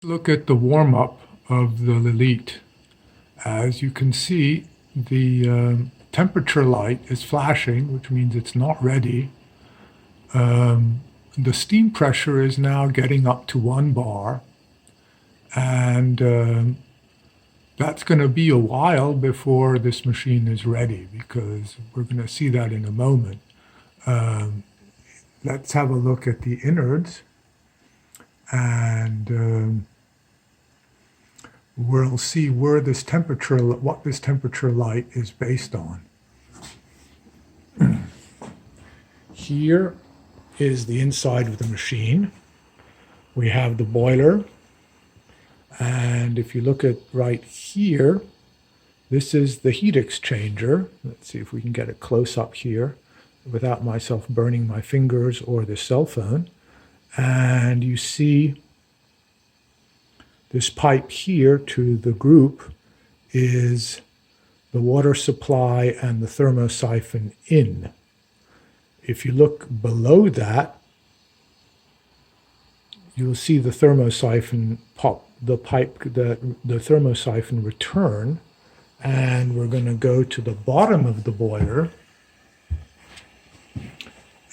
Look at the warm-up of the Lilith. As you can see, the temperature light is flashing, which means it's not ready. The steam pressure is now getting up to 1 bar, and that's going to be a while before this machine is ready, because we're going to see that in a moment. Let's have a look at the innards, and we'll see where this temperature, what this temperature light is based on. Here is the inside of the machine. We have the boiler, and if you look at right here, this is the heat exchanger. Let's see if we can get it close up here without myself burning my fingers or the cell phone. And you see this pipe here to the group is the water supply and the thermosiphon in. If you look below that, you'll see the thermosiphon pop, the thermosiphon return, and we're going to go to the bottom of the boiler,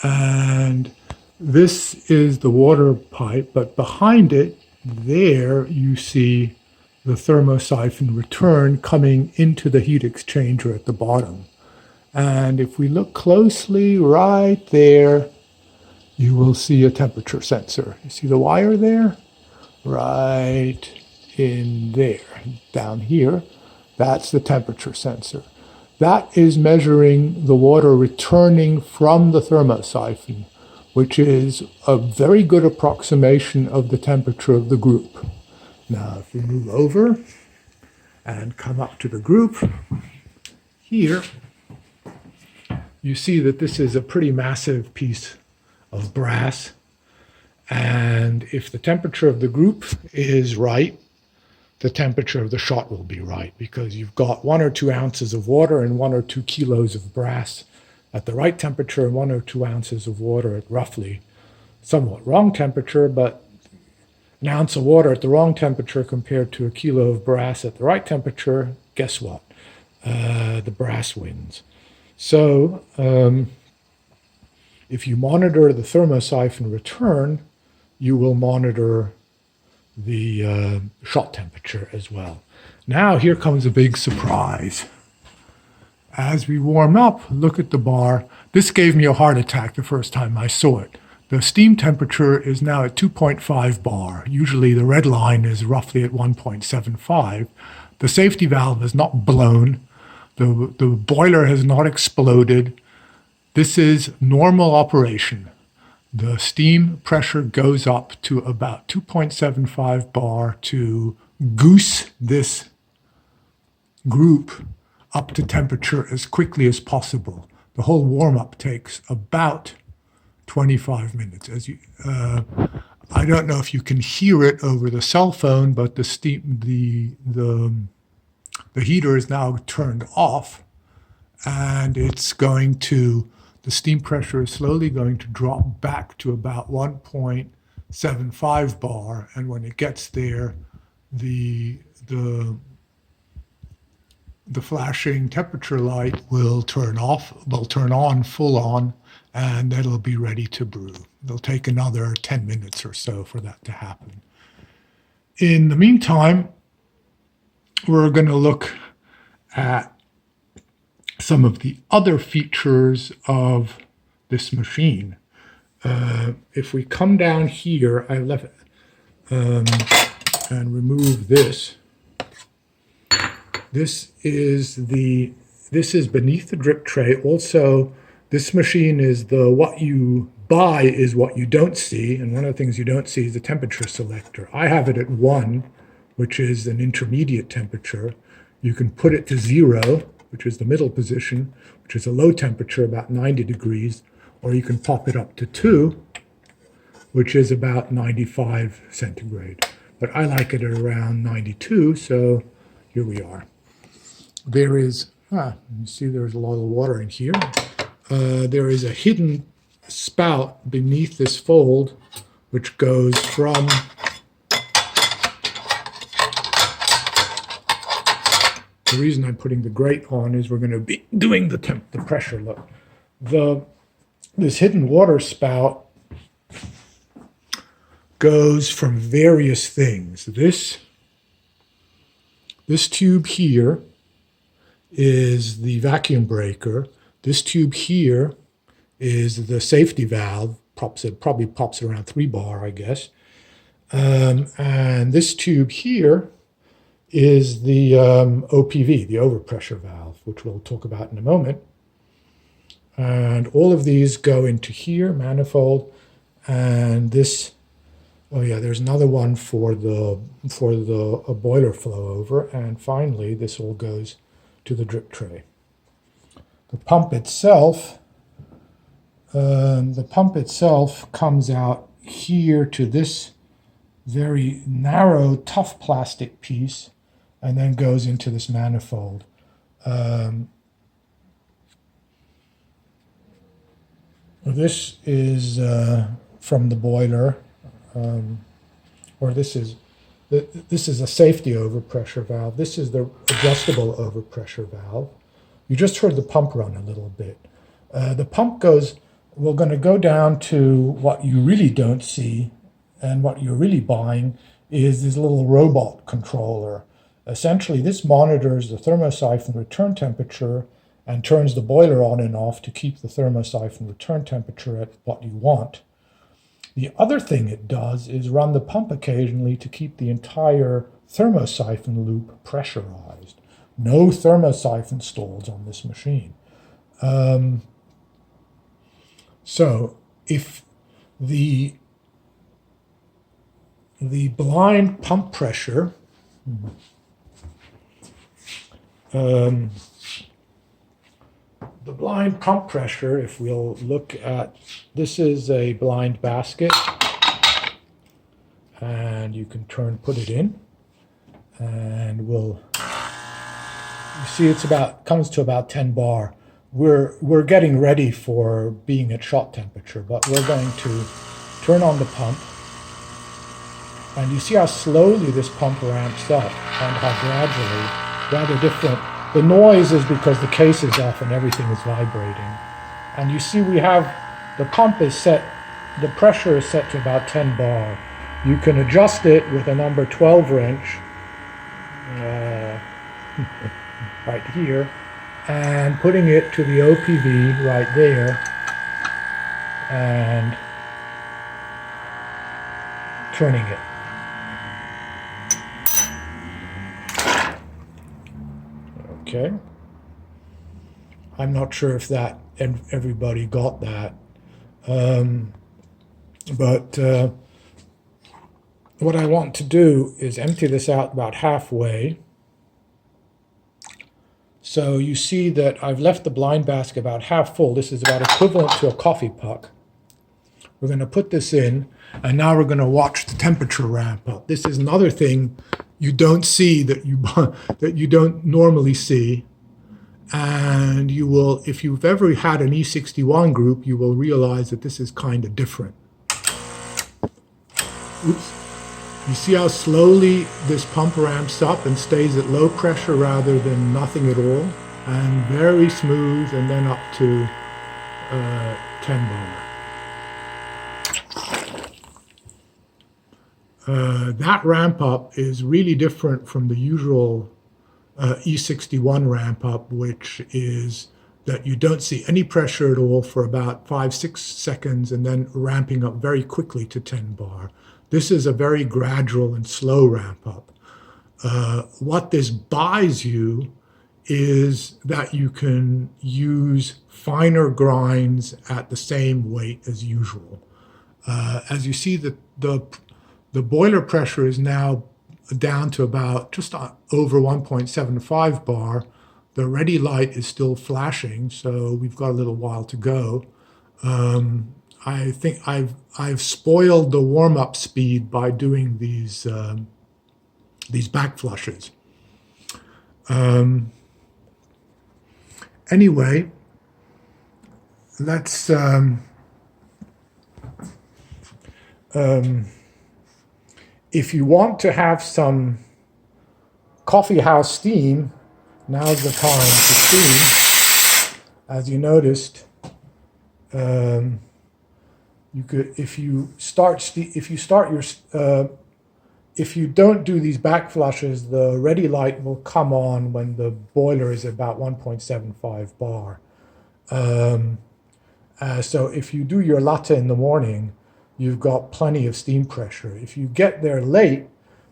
and this is the water pipe, but behind it, there you see the thermosiphon return coming into the heat exchanger at the bottom. And if we look closely right there, you will see a temperature sensor. You see the wire there? Right in there, down here. That's the temperature sensor. That is measuring the water returning from the thermosiphon, which is a very good approximation of the temperature of the group. Now, if we move over and come up to the group, here, you see that this is a pretty massive piece of brass. And if the temperature of the group is right, the temperature of the shot will be right, because you've got 1 or 2 ounces of water and 1 or 2 kilos of brass at the right temperature, and 1 or 2 ounces of water at roughly somewhat wrong temperature, but an ounce of water at the wrong temperature compared to a kilo of brass at the right temperature, guess what? The brass wins. So if you monitor the thermosiphon return, you will monitor the shot temperature as well. Now here comes a big surprise. As we warm up, look at the bar. This gave me a heart attack the first time I saw it. The steam temperature is now at 2.5 bar. Usually the red line is roughly at 1.75. The safety valve is not blown. The boiler has not exploded. This is normal operation. The steam pressure goes up to about 2.75 bar to goose this group up to temperature as quickly as possible. The whole warm-up takes about 25 minutes. I don't know if you can hear it over the cell phone, but the heater is now turned off, and the steam pressure is slowly going to drop back to about 1.75 bar, and when it gets there, the flashing temperature light will turn on full on, and it'll be ready to brew. It'll take another 10 minutes or so for that to happen. In the meantime, we're going to look at some of the other features of this machine. If we come down here, I left and remove this. This is beneath the drip tray. Also, this machine is what you buy is what you don't see, and one of the things you don't see is the temperature selector. I have it at 1, which is an intermediate temperature. You can put it to 0, which is the middle position, which is a low temperature, about 90 degrees, or you can pop it up to 2, which is about 95 centigrade. But I like it at around 92, so here we are. There is, you see there's a lot of water in here. There is a hidden spout beneath this fold, which goes from the reason I'm putting the grate on is we're going to be doing the pressure look. This hidden water spout goes from various things. This tube here is the vacuum breaker. This tube here is the safety valve. Probably pops around 3 bar, I guess. And this tube here is the OPV, the overpressure valve, which we'll talk about in a moment. And all of these go into here, manifold, and this, oh yeah, there's another one for the boiler flow over, and finally this all goes to the drip tray. The pump itself comes out here to this very narrow, tough plastic piece, and then goes into this manifold. This is from the boiler, or this is a safety overpressure valve. This is the adjustable overpressure valve. You just heard the pump run a little bit. The pump goes, we're going to go down to what you really don't see, and what you're really buying is this little robot controller. Essentially, this monitors the thermosiphon return temperature and turns the boiler on and off to keep the thermosiphon return temperature at what you want. The other thing it does is run the pump occasionally to keep the entire thermosiphon loop pressurized. No thermosiphon stalls on this machine. So if the blind pump pressure if we'll look at, this is a blind basket, and you can put it in, and you see comes to about 10 bar. We're getting ready for being at shot temperature, but we're going to turn on the pump, and you see how slowly this pump ramps up and how gradually, rather different. The noise is because the case is off and everything is vibrating. And you see the pump is set, the pressure is set to about 10 bar. You can adjust it with a number 12 wrench, right here, and putting it to the OPV right there, and turning it. Okay. I'm not sure if everybody got that, but what I want to do is empty this out about halfway. So you see that I've left the blind basket about half full. This is about equivalent to a coffee puck. We're going to put this in, and now we're going to watch the temperature ramp up. This is another thing you don't see that you don't normally see, and you will, if you've ever had an E61 group, you will realize that this is kind of different. Oops. You see how slowly this pump ramps up and stays at low pressure rather than nothing at all, and very smooth, and then up to 10 bar. That ramp up is really different from the usual E61 ramp up, which is that you don't see any pressure at all for about 5-6 seconds and then ramping up very quickly to 10 bar. This is a very gradual and slow ramp up. What this buys you is that you can use finer grinds at the same weight as usual. As you see, the boiler pressure is now down to about just over 1.75 bar. The ready light is still flashing, so we've got a little while to go. I think I've spoiled the warm-up speed by doing these back flushes. Anyway, let's if you want to have some coffee house steam, now's the time to see, as you noticed, you could, if you don't do these back flushes, the ready light will come on when the boiler is about 1.75 bar. So if you do your latte in the morning, you've got plenty of steam pressure. If you get there late,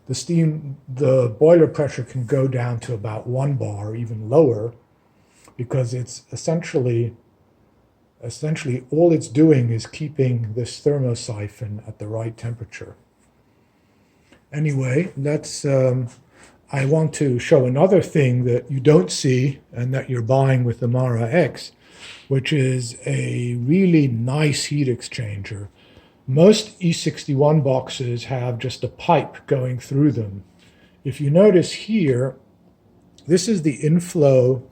the boiler pressure can go down to about 1 bar or even lower, because it's essentially all it's doing is keeping this thermosiphon at the right temperature. Anyway, I want to show another thing that you don't see and that you're buying with the Mara X, which is a really nice heat exchanger. Most E61 boxes have just a pipe going through them. If you notice here, this is the inflow.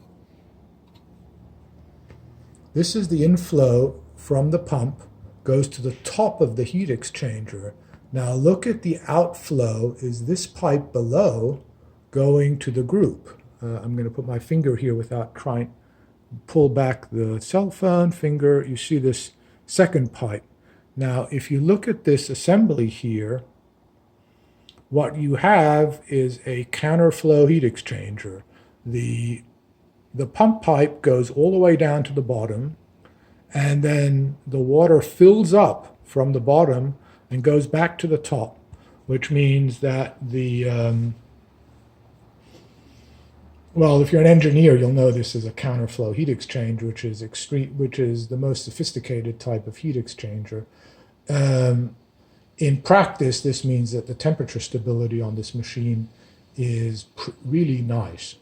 This is the inflow from the pump, goes to the top of the heat exchanger. Now look at the outflow, is this pipe below going to the group. I'm going to put my finger here without trying to pull back the cell phone finger. You see this second pipe. Now if you look at this assembly here, what you have is a counterflow heat exchanger. The pump pipe goes all the way down to the bottom, and then the water fills up from the bottom and goes back to the top, which means that well, if you're an engineer, you'll know this is a counterflow heat exchanger, which is the most sophisticated type of heat exchanger. In practice, this means that the temperature stability on this machine is really nice.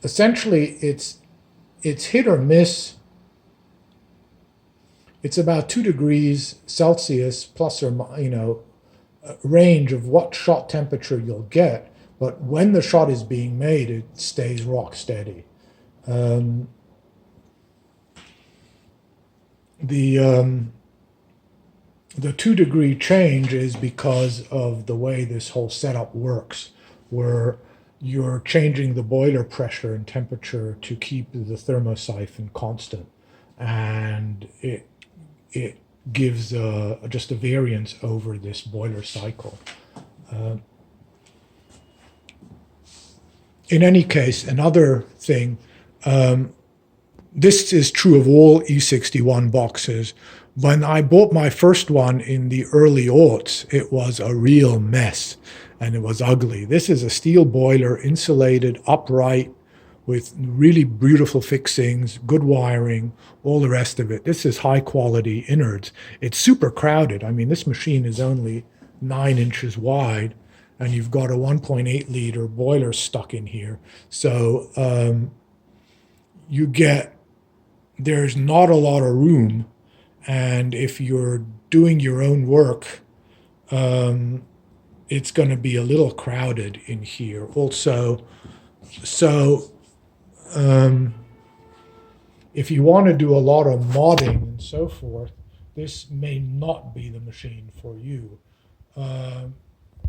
Essentially, it's hit or miss. It's about 2 degrees Celsius plus or range of what shot temperature you'll get. But when the shot is being made, it stays rock steady. The 2-degree change is because of the way this whole setup works, where you're changing the boiler pressure and temperature to keep the thermosiphon constant, and it gives just a variance over this boiler cycle. In any case, another thing, this is true of all E61 boxes. When I bought my first one in the early aughts, it was a real mess and it was ugly. This is a steel boiler, insulated, upright, with really beautiful fixings, good wiring, all the rest of it. This is high quality Innards. It's super crowded. I mean, this machine is only 9 inches wide, and you've got a 1.8 liter boiler stuck in here. So there's not a lot of room. And if you're doing your own work, it's going to be a little crowded in here also. So if you want to do a lot of modding and so forth, this may not be the machine for you.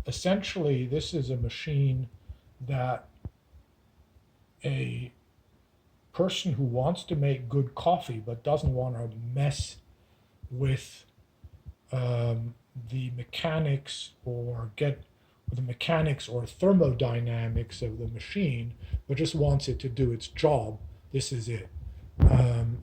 Essentially, this is a machine that a person who wants to make good coffee but doesn't want to mess with the mechanics or thermodynamics of the machine, but just wants it to do its job, this is it.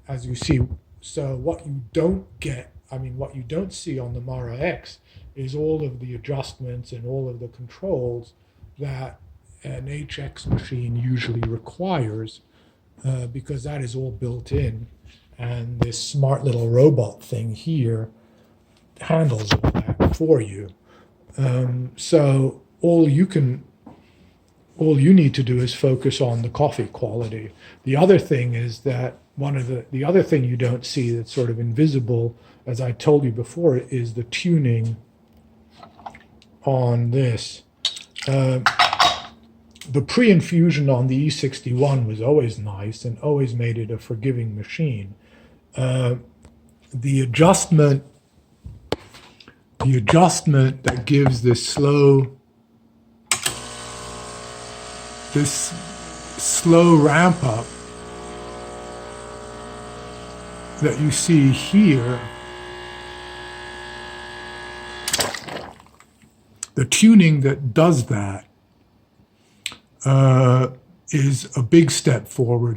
As you see, so what you don't see on the Mara X is all of the adjustments and all of the controls that an HX machine usually requires, because that is all built in, and this smart little robot thing here handles all that for you. So all you need to do is focus on the coffee quality. The other thing is that the other thing you don't see that's sort of invisible, as I told you before, is the tuning on this. The pre-infusion on the E61 was always nice and always made it a forgiving machine. The adjustment that gives this slow ramp up that you see here, the tuning that does that is a big step forward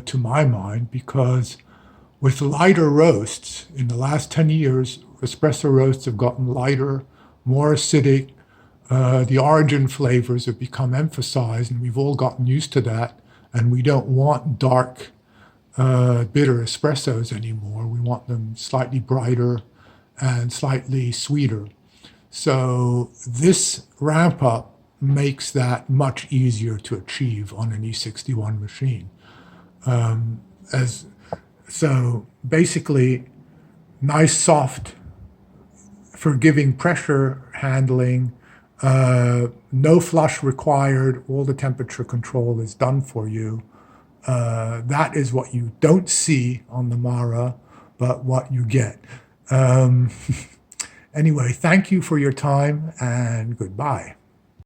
to my mind, because with lighter roasts, in the last 10 years, espresso roasts have gotten lighter, more acidic. The origin flavors have become emphasized, and we've all gotten used to that. And we don't want dark, bitter espressos anymore. We want them slightly brighter and slightly sweeter. So this ramp up makes that much easier to achieve on an E61 machine. So basically, nice, soft, forgiving pressure handling, no flush required, all the temperature control is done for you. That is what you don't see on the Mara, but what you get. Anyway, thank you for your time, and goodbye.